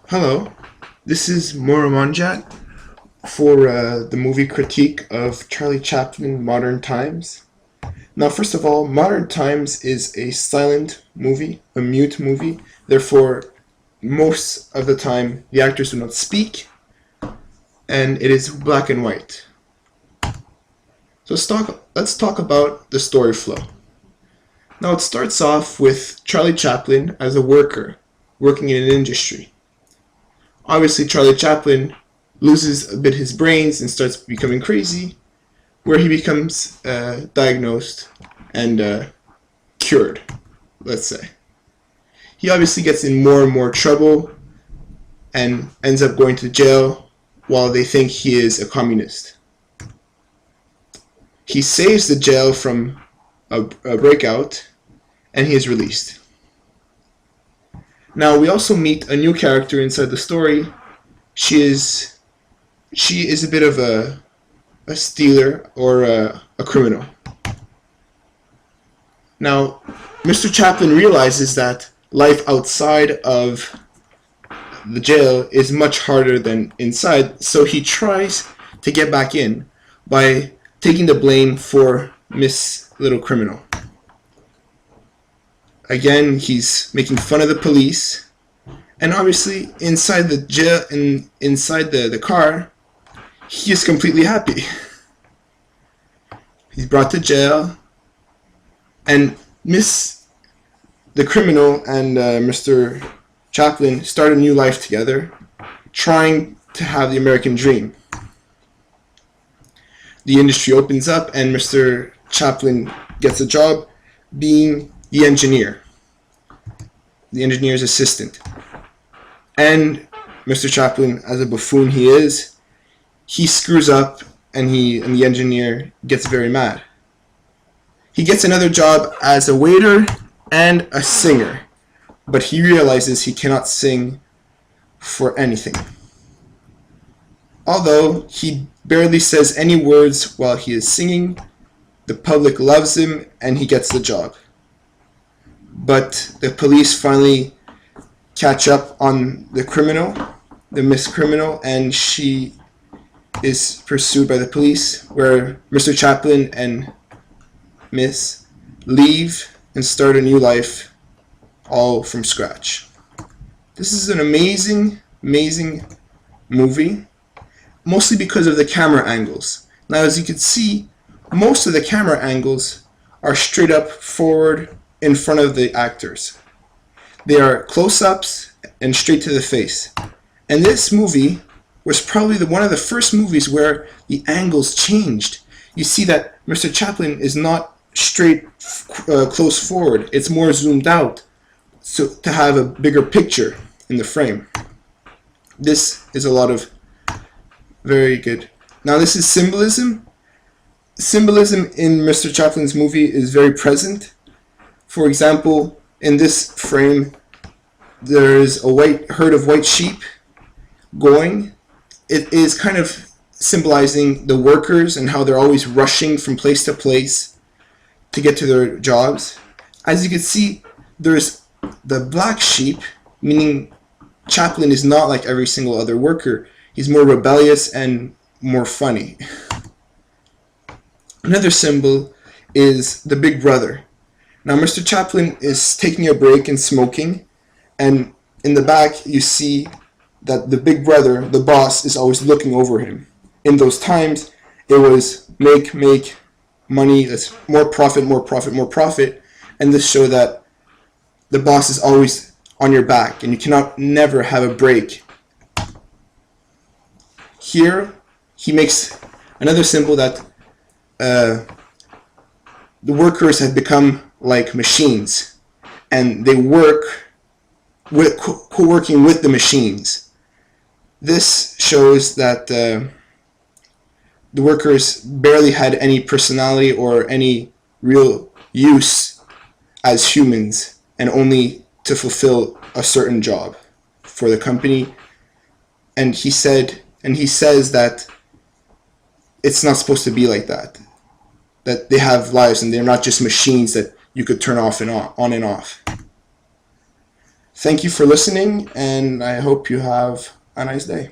Hello, this is Moramanjat for the movie critique of Charlie Chaplin Modern Times. Now, first of all, Modern Times is a silent movie, a mute movie. Therefore, most of the time, the actors do not speak, and it is black and white. So let's talk about the story flow. Now, it starts off with Charlie Chaplin as a worker, working in an industry. Obviously, Charlie Chaplin loses a bit his brains and starts becoming crazy, where he becomes diagnosed and cured, let's say. He obviously gets in more and more trouble and ends up going to jail while they think he is a communist. He saves the jail from a breakout, and he is released. Now, we also meet a new character inside the story. She is a bit of a stealer or a criminal. Now, Mr. Chaplin realizes that life outside of the jail is much harder than inside, so he tries to get back in by taking the blame for Miss Little Criminal. Again, he's making fun of the police, and obviously inside the jail and inside the car, he is completely happy. He's brought to jail, and the criminal and Mr. Chaplin start a new life together, trying to have the American dream. The industry opens up, and Mr. Chaplin gets a job being the engineer's assistant. And Mr. Chaplin, as a buffoon he screws up, and the engineer gets very mad. He gets another job as a waiter and a singer, but he realizes he cannot sing for anything. Although he barely says any words while he is singing, the public loves him and he gets the job. But the police finally catch up on the criminal, the Miss Criminal, and she is pursued by the police, where Mr. Chaplin and Miss leave and start a new life all from scratch. This is an amazing movie, mostly because of the camera angles. Now, as you can see, most of the camera angles are straight up forward in front of the actors. They are close-ups and straight to the face. And this movie was probably one of the first movies where the angles changed. You see that Mr. Chaplin is not straight close forward. It's more zoomed out, so to have a bigger picture in the frame. This is a lot of very good. Now, this is symbolism. Symbolism in Mr. Chaplin's movie is very present. For example, in this frame, there is a herd of white sheep going. It is kind of symbolizing the workers and how they're always rushing from place to place to get to their jobs. As you can see, there's the black sheep, meaning Chaplin is not like every single other worker. He's more rebellious and more funny. Another symbol is the Big Brother. Now, Mr. Chaplin is taking a break and smoking, and in the back you see that the Big Brother, the boss, is always looking over him. In those times, it was make money, that's more profit, and this show that the boss is always on your back, and you cannot never have a break. Here, he makes another symbol that the workers have become like machines, and they work with co-working with the machines. This shows that the workers barely had any personality or any real use as humans, and only to fulfill a certain job for the company. And he says that it's not supposed to be like that. That they have lives and they're not just machines that you could turn off and on and off. Thank you for listening, and I hope you have a nice day.